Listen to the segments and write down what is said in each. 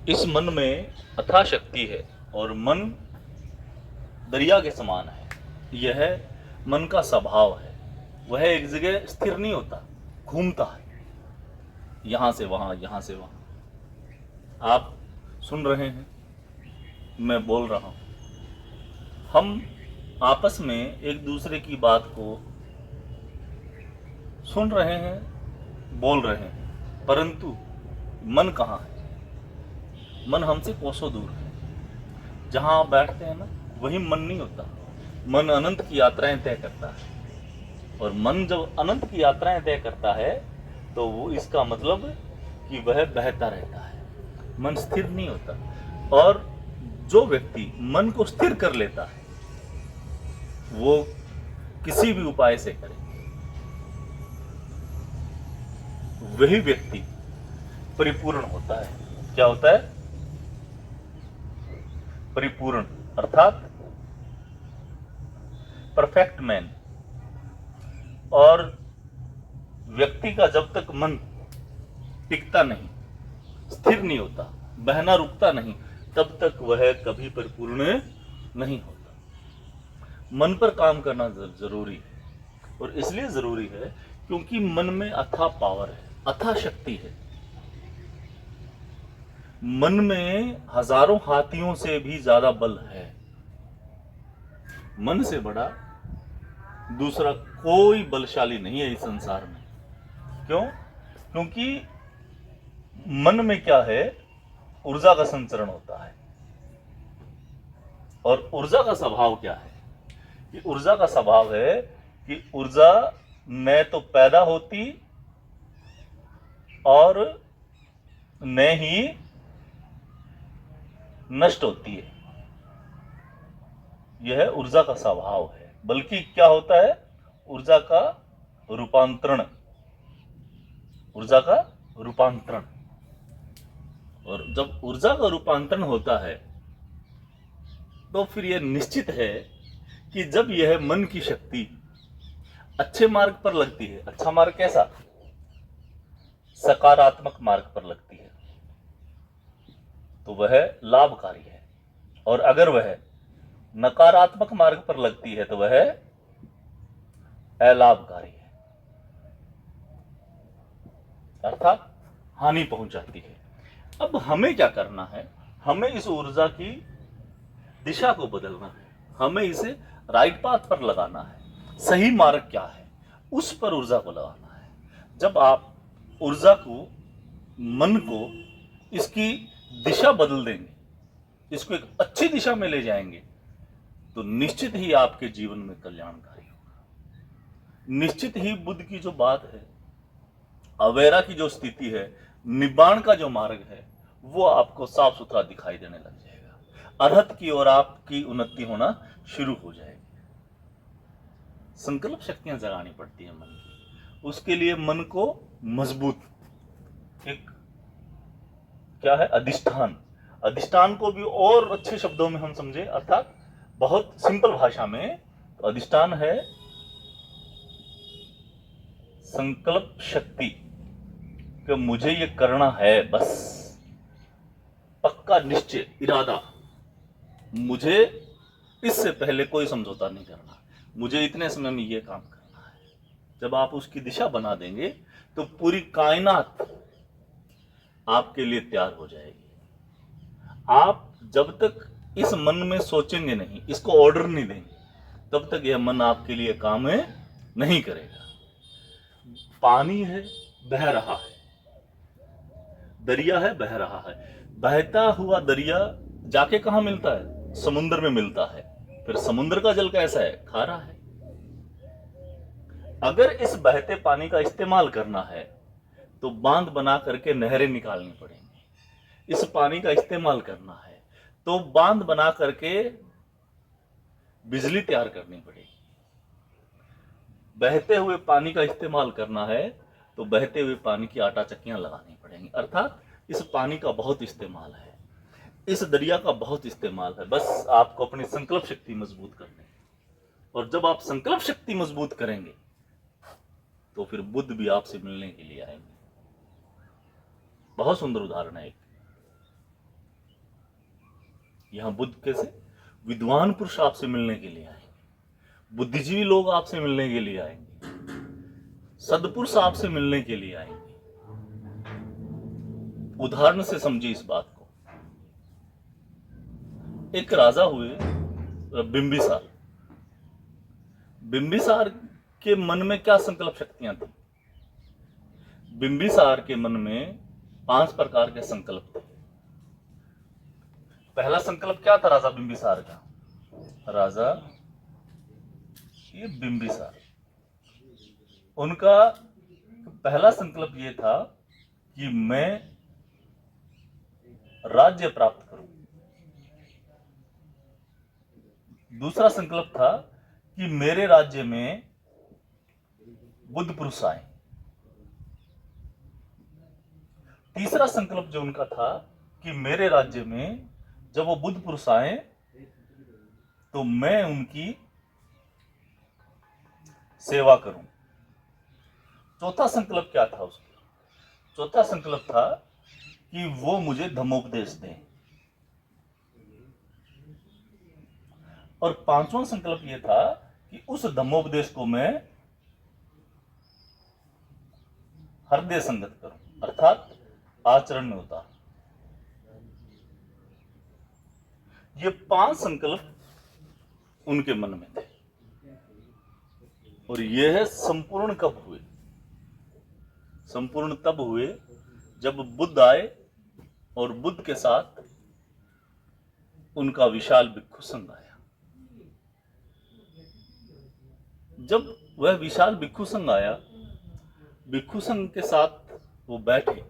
इस मन में अथाह शक्ति है और मन दरिया के समान है। यह मन का स्वभाव है। वह एक जगह स्थिर नहीं होता, घूमता है, यहां से वहां, यहां से वहां। आप सुन रहे हैं, मैं बोल रहा हूं, हम आपस में एक दूसरे की बात को सुन रहे हैं, बोल रहे हैं, परंतु मन कहाँ है? मन हमसे कोसों दूर है। जहां आप बैठते हैं ना, वही मन नहीं होता। मन अनंत की यात्राएं तय करता है, और मन जब अनंत की यात्राएं तय करता है तो वो इसका मतलब कि वह बहता रहता है, मन स्थिर नहीं होता। और जो व्यक्ति मन को स्थिर कर लेता है वो किसी भी उपाय से करे, वही व्यक्ति परिपूर्ण होता है। क्या होता है? परिपूर्ण, अर्थात परफेक्ट मैन। और व्यक्ति का जब तक मन टिकता नहीं, स्थिर नहीं होता, बहना रुकता नहीं, तब तक वह कभी परिपूर्ण नहीं होता। मन पर काम करना जरूरी है, और इसलिए जरूरी है क्योंकि मन में अथाह पावर है, अथाह शक्ति है। मन में हजारों हाथियों से भी ज्यादा बल है। मन से बड़ा दूसरा कोई बलशाली नहीं है इस संसार में। क्यों? क्योंकि मन में क्या है? ऊर्जा का संचरण होता है। और ऊर्जा का स्वभाव क्या है? कि ऊर्जा का स्वभाव है कि ऊर्जा न तो पैदा होती और न ही नष्ट होती है। यह ऊर्जा का स्वभाव है। बल्कि क्या होता है? ऊर्जा का रूपांतरण, ऊर्जा का रूपांतरण। और जब ऊर्जा का रूपांतरण होता है तो फिर यह निश्चित है कि जब यह मन की शक्ति अच्छे मार्ग पर लगती है, अच्छा मार्ग कैसा? सकारात्मक मार्ग पर लगती है, तो वह लाभकारी है। और अगर वह नकारात्मक मार्ग पर लगती है तो वह अलाभकारी है, अर्थात हानि पहुंचाती है। अब हमें क्या करना है? हमें इस ऊर्जा की दिशा को बदलना है, हमें इसे राइट पाथ पर लगाना है। सही मार्ग क्या है, उस पर ऊर्जा को लगाना है। जब आप ऊर्जा को, मन को, इसकी दिशा बदल देंगे, इसको एक अच्छी दिशा में ले जाएंगे, तो निश्चित ही आपके जीवन में कल्याणकारी होगा। निश्चित ही बुद्ध की जो बात है, अवेरा की जो स्थिति है, निब्बाण का जो मार्ग है, वो आपको साफ सुथरा दिखाई देने लग जाएगा। अरहत की ओर आपकी उन्नति होना शुरू हो जाएगी। संकल्प शक्तियां जगानी पड़ती है मन की। उसके लिए मन को मजबूत, एक क्या है? अधिष्ठान। अधिष्ठान को भी और अच्छे शब्दों में हम समझे, अर्थात बहुत सिंपल भाषा में, तो अधिष्ठान है संकल्प शक्ति कि मुझे ये करना है, बस पक्का निश्चय, इरादा। मुझे इससे पहले कोई समझौता नहीं करना, मुझे इतने समय में ये काम करना है। जब आप उसकी दिशा बना देंगे तो पूरी कायनात आपके लिए तैयार हो जाएगी। आप जब तक इस मन में सोचेंगे नहीं, इसको ऑर्डर नहीं देंगे, तब तक यह मन आपके लिए काम नहीं करेगा। पानी है, बह रहा है, दरिया है, बह रहा है। बहता हुआ दरिया जाके कहां मिलता है? समुद्र में मिलता है। फिर समुद्र का जल कैसा है? खारा है। अगर इस बहते पानी का इस्तेमाल करना है तो बांध बना करके नहरें निकालनी पड़ेंगी। इस पानी का इस्तेमाल करना है तो बांध बना करके बिजली तैयार करनी पड़ेगी। बहते हुए पानी का इस्तेमाल करना है तो बहते हुए पानी की आटा चक्कियां लगानी पड़ेंगी। अर्थात इस पानी का बहुत इस्तेमाल है, इस दरिया का बहुत इस्तेमाल है। बस आपको अपनी संकल्प शक्ति मजबूत करनी है। और जब आप संकल्प शक्ति मजबूत करेंगे तो फिर बुद्ध भी आपसे मिलने के लिए आएंगे। बहुत सुंदर उदाहरण है एक। यहाँ बुद्ध कैसे? विद्वान पुरुष आपसे मिलने के लिए आएंगे, बुद्धिजीवी लोग आपसे मिलने के लिए आएंगे, सदपुरुष आपसे मिलने के लिए आएंगे। उदाहरण से समझिए इस बात को। एक राजा हुए बिंबिसार। बिंबिसार के मन में क्या संकल्प शक्तियां थी? बिंबिसार के मन में 5 प्रकार के संकल्प थे। पहला संकल्प क्या था राजा बिंबिसार का? राजा ये बिंबिसार, उनका पहला संकल्प ये था कि मैं राज्य प्राप्त करूं। दूसरा संकल्प था कि मेरे राज्य में बुद्ध पुरुष आए। तीसरा संकल्प जो उनका था कि मेरे राज्य में जब वो बुद्ध पुरुष आए तो मैं उनकी सेवा करूं। चौथा संकल्प क्या था उसका? चौथा संकल्प था कि वो मुझे धम्मोपदेश दें। और 5वां संकल्प यह था कि उस धम्मोपदेश को मैं हृदय संगत करूं, अर्थात आचरण में उतारूं। ये 5 संकल्प उनके मन में थे। और यह संपूर्ण कब हुए? संपूर्ण तब हुए जब बुद्ध आए और बुद्ध के साथ उनका विशाल भिक्षु संघ आया। जब वह विशाल भिक्षु संघ आया, भिक्षु संघ के साथ वो बैठे,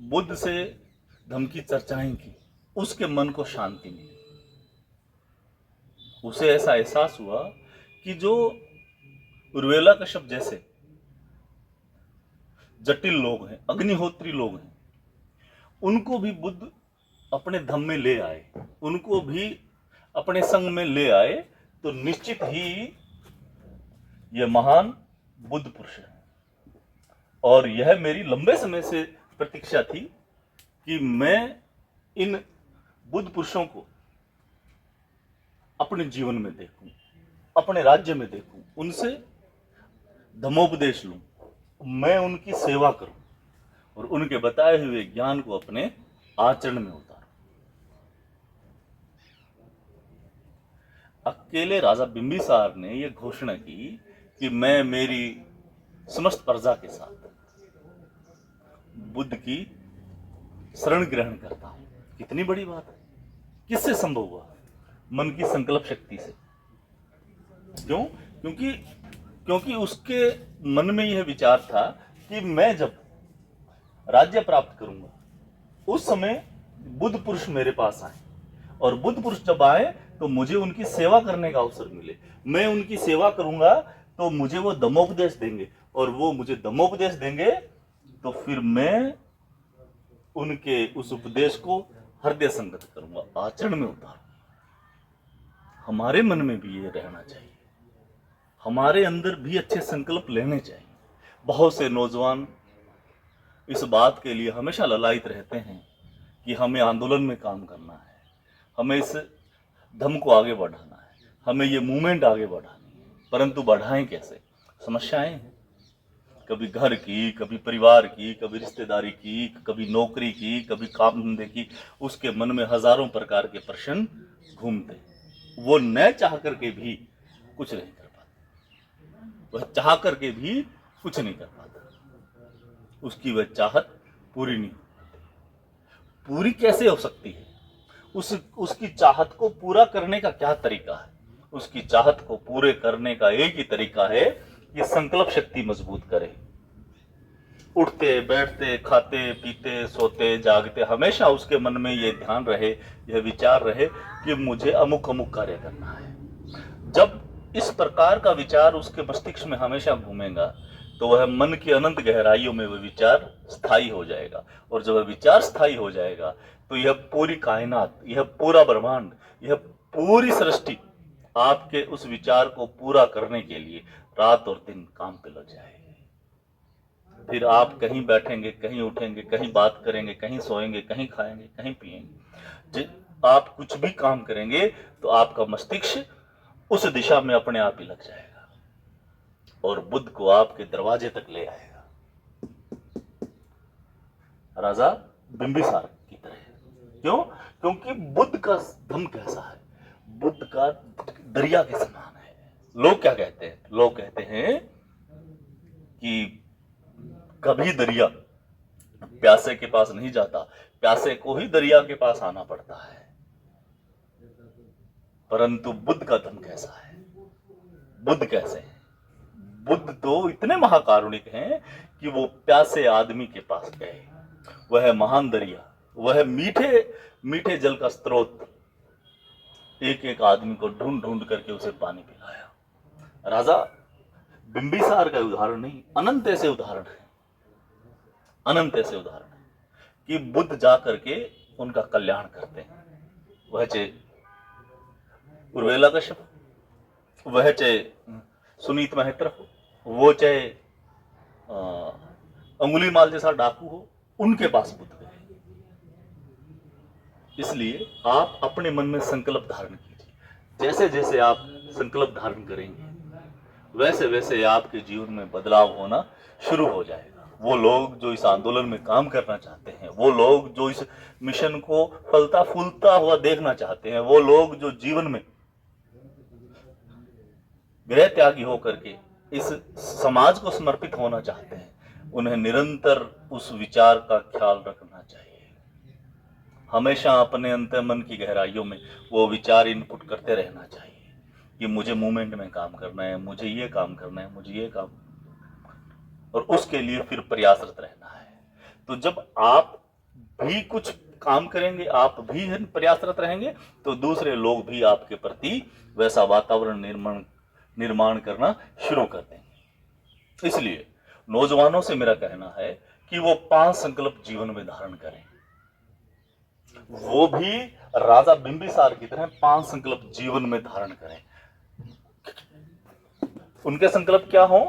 बुद्ध से धम्म की चर्चाएं की, उसके मन को शांति मिली। उसे ऐसा एहसास हुआ कि जो उर्वेला कश्यप जैसे जटिल लोग हैं, अग्निहोत्री लोग हैं, उनको भी बुद्ध अपने धम्म में ले आए, उनको भी अपने संग में ले आए, तो निश्चित ही यह महान बुद्ध पुरुष है। और यह मेरी लंबे समय से प्रतीक्षा थी कि मैं इन बुद्ध पुरुषों को अपने जीवन में देखूं, अपने राज्य में देखूं, उनसे धम्मोपदेश लूं, मैं उनकी सेवा करूं और उनके बताए हुए ज्ञान को अपने आचरण में उतारूं। अकेले राजा बिंबिसार ने यह घोषणा की कि मैं मेरी समस्त प्रजा के साथ बुद्ध की शरण ग्रहण करता हूं। कितनी बड़ी बात है! किससे संभव हुआ? मन की संकल्प शक्ति से। क्यों? क्योंकि उसके मन में यह विचार था कि मैं जब राज्य प्राप्त करूंगा उस समय बुद्ध पुरुष मेरे पास आए, और बुद्ध पुरुष जब आए तो मुझे उनकी सेवा करने का अवसर मिले। मैं उनकी सेवा करूंगा तो मुझे वो धम्मोपदेश देंगे, और वो मुझे धम्मोपदेश देंगे तो फिर मैं उनके उस उपदेश को हृदय संगत करूंगा, आचरण में उतारूंगा। हमारे मन में भी ये रहना चाहिए, हमारे अंदर भी अच्छे संकल्प लेने चाहिए। बहुत से नौजवान इस बात के लिए हमेशा ललायित रहते हैं कि हमें आंदोलन में काम करना है, हमें इस धम्म को आगे बढ़ाना है, हमें ये मूवमेंट आगे बढ़ानी है, परंतु बढ़ाएं कैसे? समस्याएं हैं, कभी घर की, कभी परिवार की, कभी रिश्तेदारी की, कभी नौकरी की, कभी काम धंधे की। उसके मन में हजारों प्रकार के प्रश्न घूमते, वो न चाह करके भी कुछ नहीं कर पाता, वह चाह करके भी कुछ नहीं कर पाता, उसकी वह चाहत पूरी नहीं हो पाती। पूरी कैसे हो सकती है? उसकी चाहत को पूरा करने का क्या तरीका है? उसकी चाहत को पूरे करने का एक ही तरीका है कि संकल्प शक्ति मजबूत करे। उठते बैठते, खाते पीते, सोते जागते, हमेशा उसके मन में यह ध्यान रहे, यह विचार रहे कि मुझे अमुक अमुक कार्य करना है। जब इस प्रकार का विचार उसके मस्तिष्क में हमेशा घूमेगा तो वह मन की अनंत गहराइयों में वह विचार स्थायी हो जाएगा, और जब वह विचार स्थायी हो जाएगा तो यह पूरी कायनात, यह पूरा ब्रह्मांड, यह पूरी सृष्टि आपके उस विचार को पूरा करने के लिए रात और दिन काम पे लग जाएगी। फिर आप कहीं बैठेंगे, कहीं उठेंगे, कहीं बात करेंगे, कहीं सोएंगे, कहीं खाएंगे, कहीं पिएंगे। आप कुछ भी काम करेंगे तो आपका मस्तिष्क उस दिशा में अपने आप ही लग जाएगा और बुद्ध को आपके दरवाजे तक ले आएगा, राजा बिंबिसार की तरह। क्यों? क्योंकि बुद्ध का धम कैसा है, बुद्ध का दरिया के समान है। लोग क्या कहते हैं? लोग कहते हैं कि कभी दरिया प्यासे के पास नहीं जाता, प्यासे को ही दरिया के पास आना पड़ता है। परंतु बुद्ध का धम कैसा है? बुद्ध कैसे हैं? बुद्ध तो इतने महाकारुणिक हैं कि वो प्यासे आदमी के पास गए, वह महान दरिया, वह मीठे मीठे जल का स्रोत, एक एक आदमी को ढूंढ ढूंढ करके उसे पानी पिलाया। राजा बिंबिसार का उदाहरण नहीं, अनंत ऐसे उदाहरण है, अनंत ऐसे उदाहरण है कि बुद्ध जा करके उनका कल्याण करते हैं। वह चाहे उर्वेला कश्यप, वह चाहे सुनीत महत्र हो, वो चाहे अंगुलीमाल जैसा डाकू हो, उनके पास बुद्ध गए। इसलिए आप अपने मन में संकल्प धारण कीजिए। जैसे जैसे आप संकल्प धारण करेंगे वैसे वैसे आपके जीवन में बदलाव होना शुरू हो जाएगा। वो लोग जो इस आंदोलन में काम करना चाहते हैं, वो लोग जो इस मिशन को फलता फूलता हुआ देखना चाहते हैं, वो लोग जो जीवन में गृह त्यागी होकर के इस समाज को समर्पित होना चाहते हैं, उन्हें निरंतर उस विचार का ख्याल रखना चाहिए। हमेशा अपने अंतर्मन की गहराइयों में वो विचार इनपुट करते रहना चाहिए कि मुझे मूवमेंट में काम करना है, मुझे ये काम करना है, मुझे ये काम, और उसके लिए फिर प्रयासरत रहना है। तो जब आप भी कुछ काम करेंगे, आप भी प्रयासरत रहेंगे, तो दूसरे लोग भी आपके प्रति वैसा वातावरण निर्माण करना शुरू कर देंगे। इसलिए नौजवानों से मेरा कहना है कि वो 5 संकल्प जीवन में धारण करें, वो भी राजा बिंबिसार की तरह 5 संकल्प जीवन में धारण करें। उनके संकल्प क्या हो?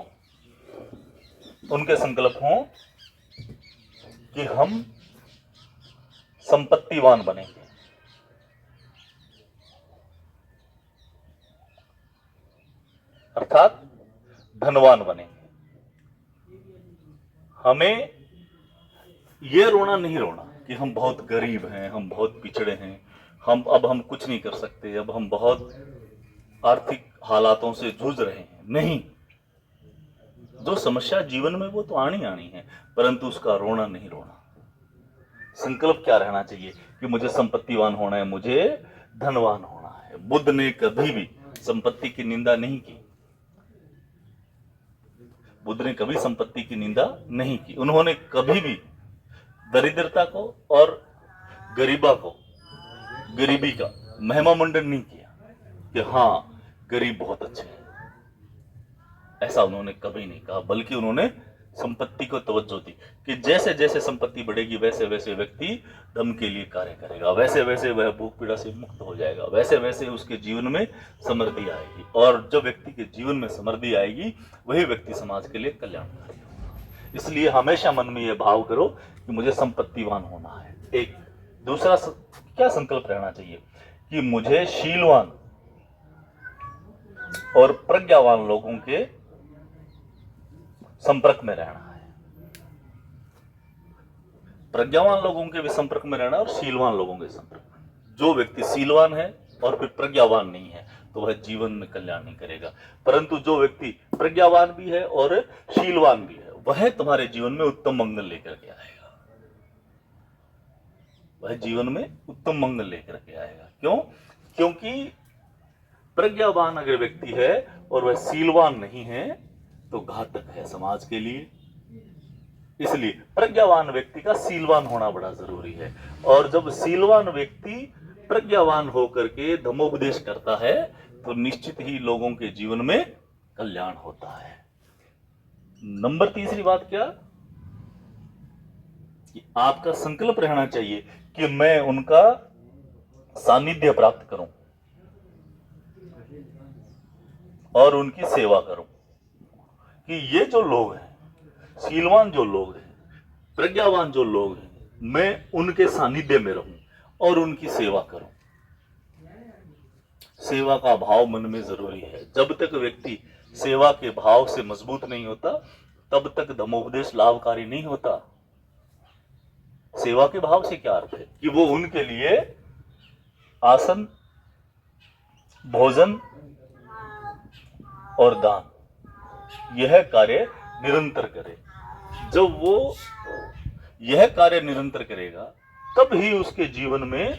उनके संकल्प हो कि हम संपत्तिवान बनेंगे, अर्थात धनवान बनेंगे। हमें यह रोना नहीं रोना कि हम बहुत गरीब हैं, हम बहुत पिछड़े हैं, हम कुछ नहीं कर सकते, अब हम बहुत आर्थिक हालातों से जूझ रहे हैं। नहीं, जो समस्या जीवन में वो तो आनी है, परंतु उसका रोना नहीं रोना। संकल्प क्या रहना चाहिए कि मुझे संपत्तिवान होना है, मुझे धनवान होना है। बुद्ध ने कभी भी संपत्ति की निंदा नहीं की, बुद्ध ने कभी संपत्ति की निंदा नहीं की। उन्होंने कभी भी दरिद्रता को और गरीबी का महिमा मंडन नहीं किया कि हाँ गरीब बहुत अच्छे हैं, ऐसा उन्होंने कभी नहीं कहा। बल्कि उन्होंने संपत्ति को तवज्जो दी कि जैसे जैसे संपत्ति बढ़ेगी वैसे वैसे व्यक्ति धर्म के लिए कार्य करेगा, वैसे वैसे वह भूख पीड़ा से मुक्त हो जाएगा, वैसे वैसे उसके जीवन में समृद्धि आएगी, और जब व्यक्ति के जीवन में समृद्धि आएगी वही व्यक्ति समाज के लिए कल्याणकारी होगा। इसलिए हमेशा मन में यह भाव करो कि मुझे संपत्तिवान होना है। एक दूसरा क्या संकल्प रहना चाहिए कि मुझे शीलवान और प्रज्ञावान लोगों के संपर्क में रहना है। प्रज्ञावान लोगों के भी संपर्क में रहना और शीलवान लोगों के संपर्क में। जो व्यक्ति शीलवान है और फिर प्रज्ञावान नहीं है तो वह जीवन में कल्याण नहीं करेगा, परंतु जो व्यक्ति प्रज्ञावान भी है और शीलवान भी है वह तुम्हारे जीवन में उत्तम मंगल लेकर के आएगा, वह जीवन में उत्तम मंगल लेकर के आएगा। क्यों? क्योंकि प्रज्ञावान अगर व्यक्ति है और वह शीलवान नहीं है तो घातक है समाज के लिए। इसलिए प्रज्ञावान व्यक्ति का शीलवान होना बड़ा जरूरी है, और जब शीलवान व्यक्ति प्रज्ञावान होकर के धर्मोपदेश करता है तो निश्चित ही लोगों के जीवन में कल्याण होता है। नंबर तीसरी बात क्या कि आपका संकल्प रहना चाहिए कि मैं उनका सानिध्य प्राप्त करूं और उनकी सेवा करूं, कि ये जो लोग हैं, शीलवान जो लोग हैं, प्रज्ञावान जो लोग हैं, मैं उनके सानिध्य में रहूं और उनकी सेवा करूं। सेवा का भाव मन में जरूरी है। जब तक व्यक्ति सेवा के भाव से मजबूत नहीं होता तब तक धर्मोपदेश लाभकारी नहीं होता। सेवा के भाव से क्या अर्थ है कि वो उनके लिए आसन, भोजन और दान यह कार्य निरंतर करे। जब वो यह कार्य निरंतर करेगा तब ही उसके जीवन में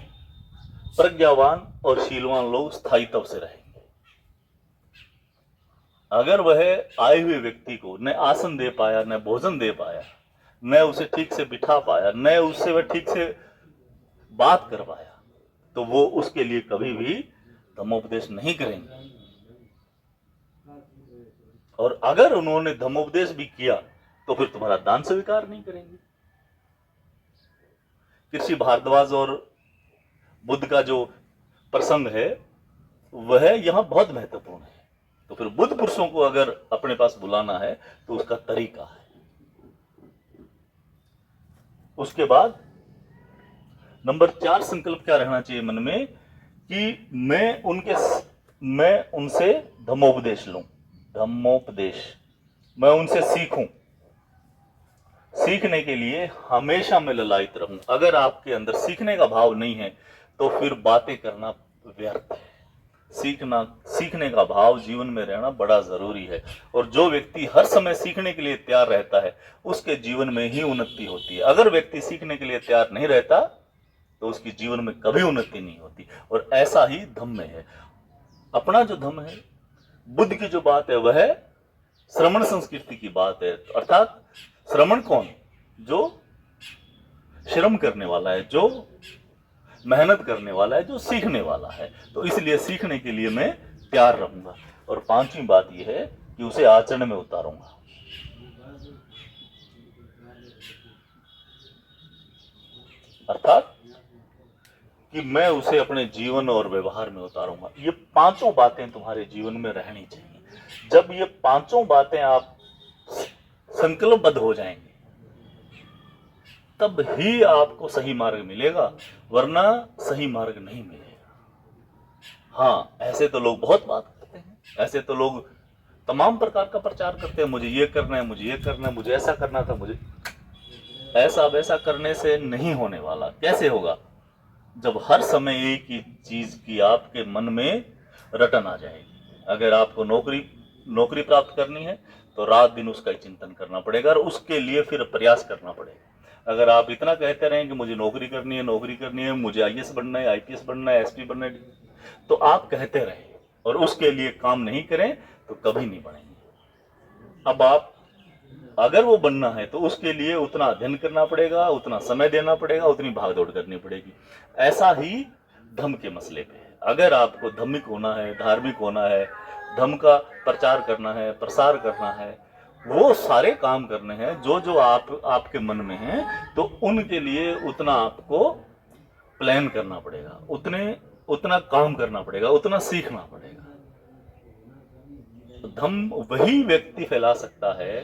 प्रज्ञावान और शीलवान लोग स्थायित्व से रहेंगे। अगर वह आए हुए व्यक्ति को न आसन दे पाया, न भोजन दे पाया, न उसे ठीक से बिठा पाया, न उससे वह ठीक से बात कर पाया, तो वो उसके लिए कभी भी धर्मोपदेश नहीं करेंगे। और अगर उन्होंने धर्मोपदेश भी किया तो फिर तुम्हारा दान स्वीकार नहीं करेंगे। कृषि भारद्वाज और बुद्ध का जो प्रसंग है वह यहां बहुत महत्वपूर्ण है। तो फिर बुद्ध पुरुषों को अगर अपने पास बुलाना है तो उसका तरीका है। उसके बाद नंबर 4 संकल्प क्या रहना चाहिए मन में कि मैं उनसे धर्मोपदेश लूं। धर्मोपदेश मैं उनसे सीखूं। सीखने के लिए हमेशा मैं ललायित रहूं। अगर आपके अंदर सीखने का भाव नहीं है तो फिर बातें करना व्यर्थ है। सीखने का भाव जीवन में रहना बड़ा जरूरी है। और जो व्यक्ति हर समय सीखने के लिए तैयार रहता है उसके जीवन में ही उन्नति होती है। अगर व्यक्ति सीखने के लिए तैयार नहीं रहता तो उसकी जीवन में कभी उन्नति नहीं होती। और ऐसा ही धम्म में है। अपना जो धम्म है, बुद्ध की जो बात है वह श्रमण संस्कृति की बात है। अर्थात श्रमण कौन? जो श्रम करने वाला है, जो मेहनत करने वाला है, जो सीखने वाला है। तो इसलिए सीखने के लिए मैं तैयार रहूंगा। और 5वीं बात यह है कि उसे आचरण में उतारूंगा। अर्थात कि मैं उसे अपने जीवन और व्यवहार में उतारूंगा। ये 5 बातें तुम्हारे जीवन में रहनी चाहिए। जब ये 5 बातें आप संकल्पबद्ध हो जाएंगे तब ही आपको सही मार्ग मिलेगा, वरना सही मार्ग नहीं मिलेगा। हाँ, ऐसे तो लोग बहुत बात करते हैं, ऐसे तो लोग तमाम प्रकार का प्रचार करते हैं। मुझे ये करना है, मुझे ये करना है, मुझे ऐसा करना था, मुझे ऐसा वैसा करने से नहीं होने वाला। कैसे होगा? जब हर समय एक ही चीज की आपके मन में रटन आ जाएगी। अगर आपको नौकरी प्राप्त करनी है तो रात दिन उसका ही चिंतन करना पड़ेगा और उसके लिए फिर प्रयास करना पड़ेगा। अगर आप इतना कहते रहें कि मुझे नौकरी करनी है, मुझे आईएएस बनना है, आईपीएस बनना है, एसपी बनना है, तो आप कहते रहें और उसके लिए काम नहीं करें तो कभी नहीं बनेंगे। अब आप अगर वो बनना है तो उसके लिए उतना अध्ययन करना पड़ेगा, उतना समय देना पड़ेगा, उतनी भागदौड़ करनी पड़ेगी। ऐसा ही धर्म के मसले पे है। अगर आपको धार्मिक होना है, धार्मिक होना है, धर्म का प्रचार करना है, प्रसार करना है, वो सारे काम करने हैं जो आपके मन में हैं, तो उनके लिए उतना आपको प्लान करना पड़ेगा, उतना काम करना पड़ेगा, उतना सीखना पड़ेगा। धम्म वही व्यक्ति फैला सकता है,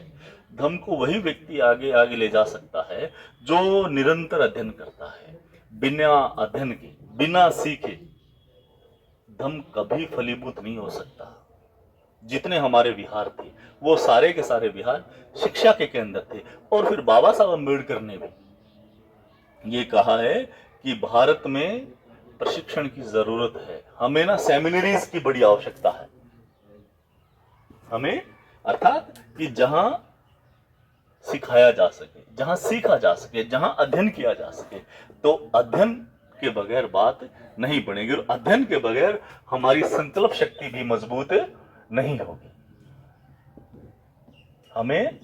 धम्म को वही व्यक्ति आगे आगे ले जा सकता है जो निरंतर अध्ययन करता है। बिना अध्ययन के, बिना सीखे धम्म कभी फलीभूत नहीं हो सकता। जितने हमारे विहार थे वो सारे के सारे विहार शिक्षा के केंद्र थे। और फिर बाबा साहब अम्बेडकर ने भी ये कहा है कि भारत में प्रशिक्षण की जरूरत है। हमें ना सेमिनरीज की बड़ी आवश्यकता है। हमें अर्थात कि जहां सिखाया जा सके, जहां सीखा जा सके, जहां अध्ययन किया जा सके। तो अध्ययन के बगैर बात नहीं बनेगी और अध्ययन के बगैर हमारी संकल्प शक्ति भी मजबूत नहीं होगी। हमें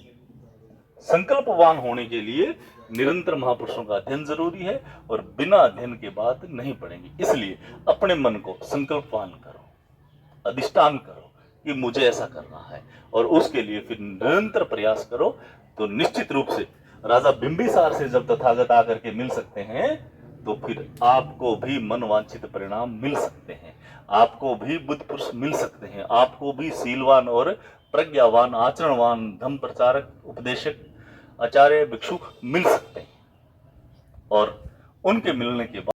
संकल्पवान होने के लिए निरंतर महापुरुषों का अध्ययन जरूरी है और बिना अध्ययन के बात नहीं पड़ेगी। इसलिए अपने मन को संकल्पवान करो, अधिष्ठान करो कि मुझे ऐसा करना है और उसके लिए फिर निरंतर प्रयास करो। तो निश्चित रूप से राजा बिंबिसार से जब तथागत आकर के मिल सकते हैं तो फिर आपको भी मनवांछित परिणाम मिल सकते हैं, आपको भी बुद्ध पुरुष मिल सकते हैं, आपको भी शीलवान और प्रज्ञावान, आचरणवान, धम्म प्रचारक, उपदेशक, आचार्य, भिक्षु मिल सकते हैं। और उनके मिलने के बाद